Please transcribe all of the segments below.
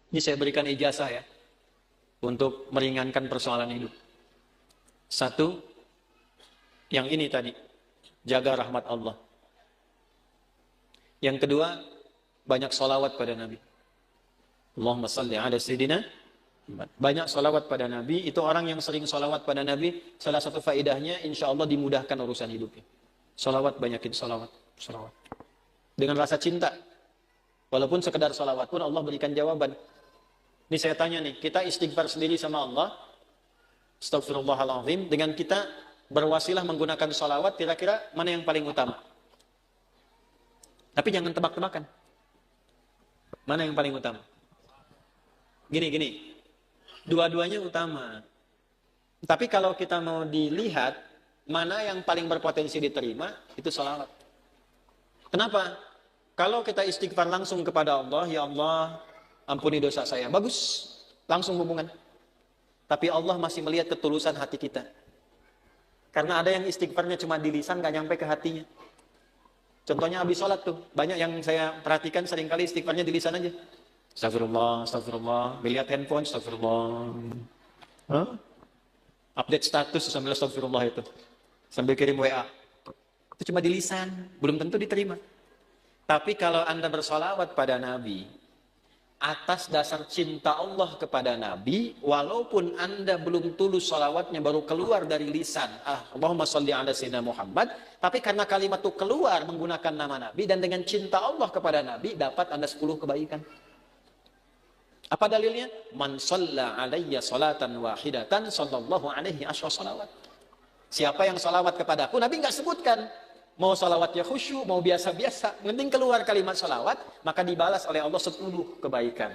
Ini saya berikan ijazah ya, untuk meringankan persoalan hidup. Satu, yang ini tadi, jaga rahmat Allah. Yang kedua, banyak sholawat pada Nabi. Allahumma salli ala sayyidina Muhammad. Banyak sholawat pada Nabi. Itu orang yang sering sholawat pada Nabi, salah satu faedahnya, insya Allah dimudahkan urusan hidupnya. Sholawat, banyakin sholawat. Sholawat. Dengan rasa cinta. Walaupun sekedar sholawat pun Allah berikan jawaban. Ini saya tanya nih, kita istighfar sendiri sama Allah, astagfirullahaladzim, dengan kita berwasilah menggunakan sholawat, kira-kira mana yang paling utama? Tapi jangan tebak-tebakan. Mana yang paling utama? Gini. Dua-duanya utama. Tapi kalau kita mau dilihat, mana yang paling berpotensi diterima, itu sholawat. Kenapa? Kalau kita istighfar langsung kepada Allah, ya Allah, ampuni dosa saya. Bagus, langsung hubungan. Tapi Allah masih melihat ketulusan hati kita. Karena ada yang istighfarnya cuma di lisan, gak nyampe ke hatinya. Contohnya habis sholat tuh. Banyak yang saya perhatikan seringkali istighfarnya di lisan aja. Astagfirullah, astagfirullah. Melihat handphone, astagfirullah. Update status sambil astagfirullah itu. Sambil kirim WA. Itu cuma di lisan. Belum tentu diterima. Tapi kalau Anda bersolawat pada Nabi, atas dasar cinta Allah kepada Nabi, walaupun Anda belum tulus sholawatnya, baru keluar dari lisan, Allahumma sholli ala sayyidina Muhammad, tapi karena kalimat itu keluar menggunakan nama Nabi, dan dengan cinta Allah kepada Nabi, dapat Anda 10 kebaikan. Apa dalilnya? Man shalla alayya sholatan wahidatan, sallallahu alaihi asyra sholawat. Siapa yang sholawat kepadaku, Nabi nggak sebutkan. Mau sholawatnya khusyuk, mau biasa-biasa, penting keluar kalimat sholawat, maka dibalas oleh Allah 10 kebaikan.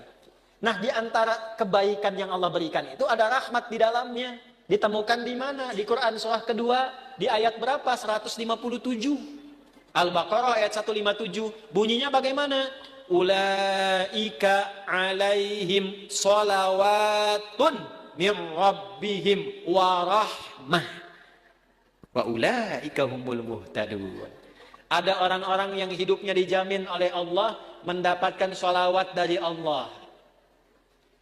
Nah, di antara kebaikan yang Allah berikan itu ada rahmat di dalamnya. Ditemukan di mana? Di Quran surah kedua, di ayat berapa? 157. Al-Baqarah ayat 157. Bunyinya bagaimana? Ulaika alaihim sholawatun min rabbihim warahmah. Wa ulaika humul muhtadun. Ada orang-orang yang hidupnya dijamin oleh Allah mendapatkan sholawat dari Allah.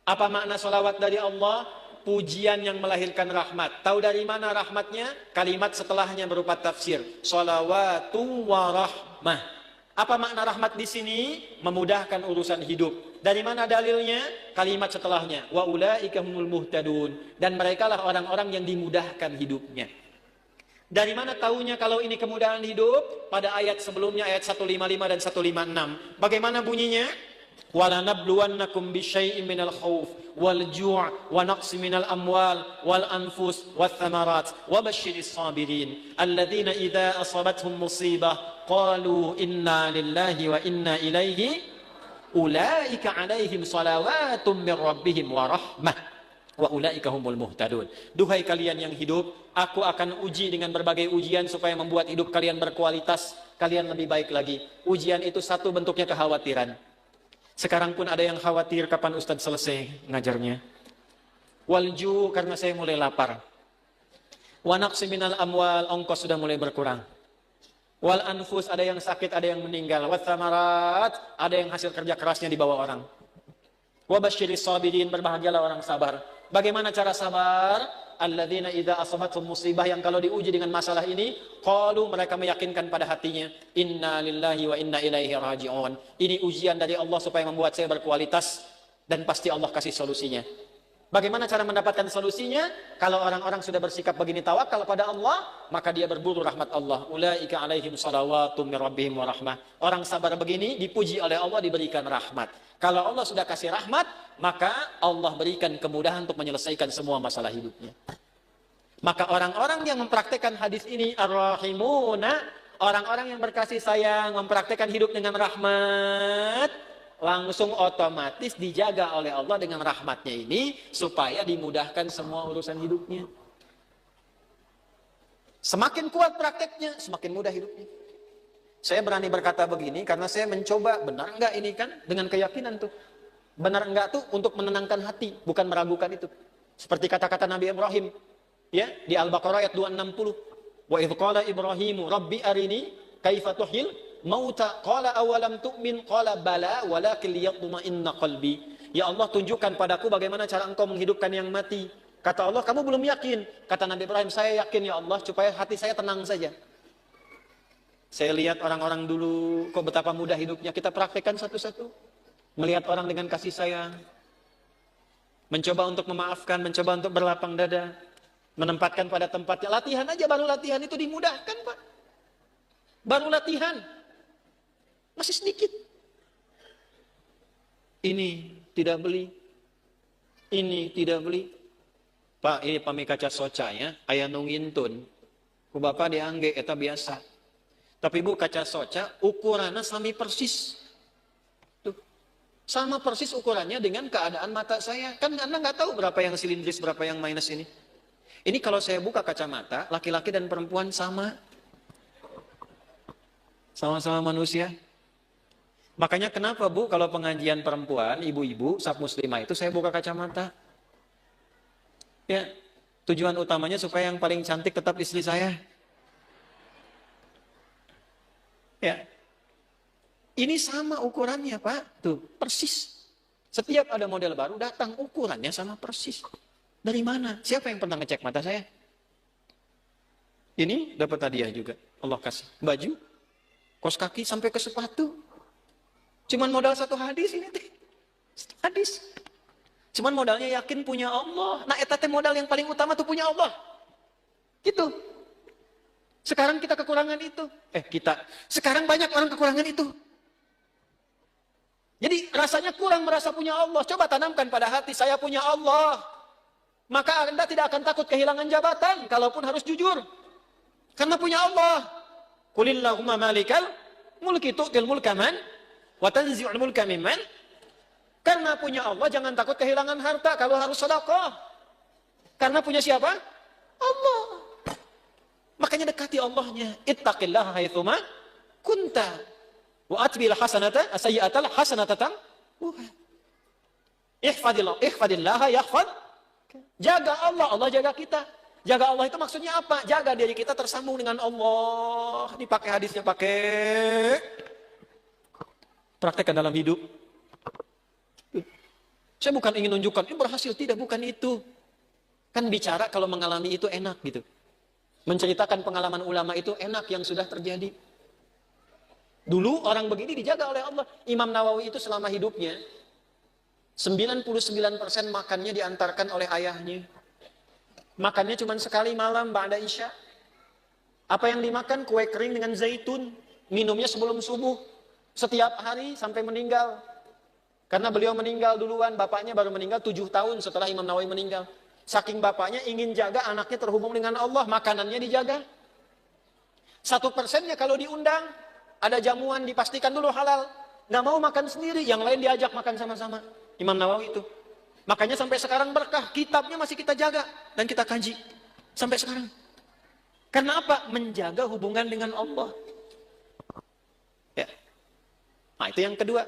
Apa makna sholawat dari Allah? Pujian yang melahirkan rahmat. Tahu dari mana rahmatnya? Kalimat setelahnya berupa tafsir. Sholawatu wa rahmah. Apa makna rahmat di sini? Memudahkan urusan hidup. Dari mana dalilnya? Kalimat setelahnya. Wa ulaika humul muhtadun. Dan merekalah orang-orang yang dimudahkan hidupnya. Dari mana tahunya kalau ini kemudahan hidup? Pada ayat sebelumnya, ayat 155 dan 156. Bagaimana bunyinya? وَلَنَبْلُوَنَّكُمْ بِشَيْءٍ مِنَ الْخَوْفِ وَالْجُوعِ وَنَقْصٍ مِنَ الْأَمْوَالِ وَالْأَنْفُسِ وَالثَّمَرَاتِ وَبَشِّرِ الصَّابِرِينَ الَّذِينَ إِذَا أَصَابَتْهُمْ مُصِيبَةٌ قَالُوا إِنَّا لِلَّهِ وَإِنَّا إِلَيْهِ أُولَئِكَ عَلَيْهِمْ صَلَوَاتٌ مِّن رَّبِّهِمْ وَرَحْمَةٌ wa ulaika humul muhtadun. Duhai kalian yang hidup, aku akan uji dengan berbagai ujian supaya membuat hidup kalian berkualitas, kalian lebih baik lagi. Ujian itu satu bentuknya kekhawatiran. Sekarang pun ada yang khawatir kapan Ustadz selesai ngajarnya. Walju, karena saya mulai lapar. Wa naqsi minal amwal, ongkos sudah mulai berkurang. Wal anfus, ada yang sakit, ada yang meninggal. Wa thamarat, ada yang hasil kerja kerasnya dibawa orang. Wa basyiris sabirin, berbahagialah orang sabar. Bagaimana cara sabar? Alladzina idza asabatuhum musibah, yang kalau diuji dengan masalah ini, qalu, mereka meyakinkan pada hatinya, inna lillahi wa inna ilaihi raji'un. Ini ujian dari Allah supaya membuat saya berkualitas, dan pasti Allah kasih solusinya. Bagaimana cara mendapatkan solusinya? Kalau orang-orang sudah bersikap begini, tawakal pada Allah, maka dia berburu rahmat Allah. Ulaika alaihim salawatu min rabbihim wa rahmah. Orang sabar begini dipuji oleh Allah, diberikan rahmat. Kalau Allah sudah kasih rahmat, maka Allah berikan kemudahan untuk menyelesaikan semua masalah hidupnya. Maka orang-orang yang mempraktekkan hadis ini, ar-rahimuna, orang-orang yang berkasih sayang, mempraktekkan hidup dengan rahmat, langsung otomatis dijaga oleh Allah dengan rahmatnya ini, supaya dimudahkan semua urusan hidupnya. Semakin kuat prakteknya, semakin mudah hidupnya. Saya berani berkata begini karena saya mencoba, benar enggak ini kan, dengan keyakinan tuh. Benar enggak tuh untuk menenangkan hati, bukan meragukan itu. Seperti kata-kata Nabi Ibrahim, ya, di Al-Baqarah ayat 260. Wa idh qala Ibrahimu rabbi arini kaifa tuhyil mauta qala awalam tu'min qala bala walakin liyatma'inna qalbi. Ya Allah, tunjukkan padaku bagaimana cara engkau menghidupkan yang mati. Kata Allah, kamu belum yakin. Kata Nabi Ibrahim, saya yakin ya Allah, supaya hati saya tenang saja. Saya lihat orang-orang dulu, kok betapa mudah hidupnya. Kita praktekkan satu-satu. Melihat orang dengan kasih sayang. Mencoba untuk memaafkan, mencoba untuk berlapang dada. Menempatkan pada tempatnya. Latihan aja, baru latihan itu dimudahkan, Pak. Baru latihan. Masih sedikit. Ini tidak beli. Ini tidak beli. Pak, ini pami kaca soca ya, aya nu ngintun. Ku bapak diangge eta biasa. Tapi Bu, kaca soca ukurannya sami persis. Tuh. Sama persis ukurannya dengan keadaan mata saya. Kan Anda nggak tahu berapa yang silindris, berapa yang minus ini. Ini kalau saya buka kacamata, laki-laki dan perempuan sama. Sama-sama manusia. Makanya kenapa Bu, kalau pengajian perempuan, ibu-ibu, sab muslimah itu saya buka kacamata. Ya, tujuan utamanya supaya yang paling cantik tetap istri saya. Ya, ini sama ukurannya Pak, tuh persis. Setiap ada model baru datang ukurannya sama persis. Dari mana? Siapa yang pernah ngecek mata saya? Ini dapat hadiah juga, Allah kasih baju, kaos kaki sampai ke sepatu. Cuman modal satu hadis ini teh, hadis. Cuman modalnya yakin punya Allah. Nah, eta teh modal yang paling utama tuh punya Allah. Gitu. Sekarang kita kekurangan itu. Sekarang banyak orang kekurangan itu. Jadi rasanya kurang merasa punya Allah. Coba tanamkan pada hati, saya punya Allah. Maka Anda tidak akan takut kehilangan jabatan, kalaupun harus jujur. Karena punya Allah. Qulillahumma malikal mulki tu'til mulka man wa tanzi'ul mulka mimman. Karena punya Allah jangan takut kehilangan harta kalau harus sedekah. Karena punya siapa? Allah. Makanya dekati Allahnya. Ittaqillaha haitsuma kunta wa atbil hasanata as-sayyi'atal hasanatan. Ihfadillaha yahfad. Jaga Allah, Allah jaga kita. Jaga Allah itu maksudnya apa? Jaga diri kita tersambung dengan Allah. Dipakai hadisnya, pakai. Praktekkan dalam hidup. Saya bukan ingin menunjukkan, ini berhasil. Tidak, bukan itu. Kan bicara kalau mengalami itu enak gitu. Menceritakan pengalaman ulama itu enak yang sudah terjadi. Dulu orang begini dijaga oleh Allah. Imam Nawawi itu selama hidupnya, 99% makannya diantarkan oleh ayahnya. Makannya cuma sekali malam, ba'da isya. Apa yang dimakan? Kue kering dengan zaitun. Minumnya sebelum subuh. Setiap hari sampai meninggal. Karena beliau meninggal duluan, bapaknya baru meninggal 7 tahun setelah Imam Nawawi meninggal. Saking bapaknya ingin jaga anaknya terhubung dengan Allah, makanannya dijaga. 1%-nya kalau diundang, ada jamuan dipastikan dulu halal. Nggak mau makan sendiri, yang lain diajak makan sama-sama. Imam Nawawi itu. Makanya sampai sekarang berkah, kitabnya masih kita jaga dan kita kaji. Sampai sekarang. Karena apa? Menjaga hubungan dengan Allah. Ya. Nah itu yang kedua.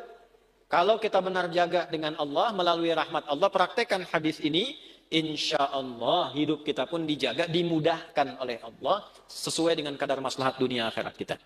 Kalau kita benar jaga dengan Allah melalui rahmat Allah, praktekkan hadis ini, insya Allah hidup kita pun dijaga, dimudahkan oleh Allah sesuai dengan kadar maslahat dunia akhirat kita.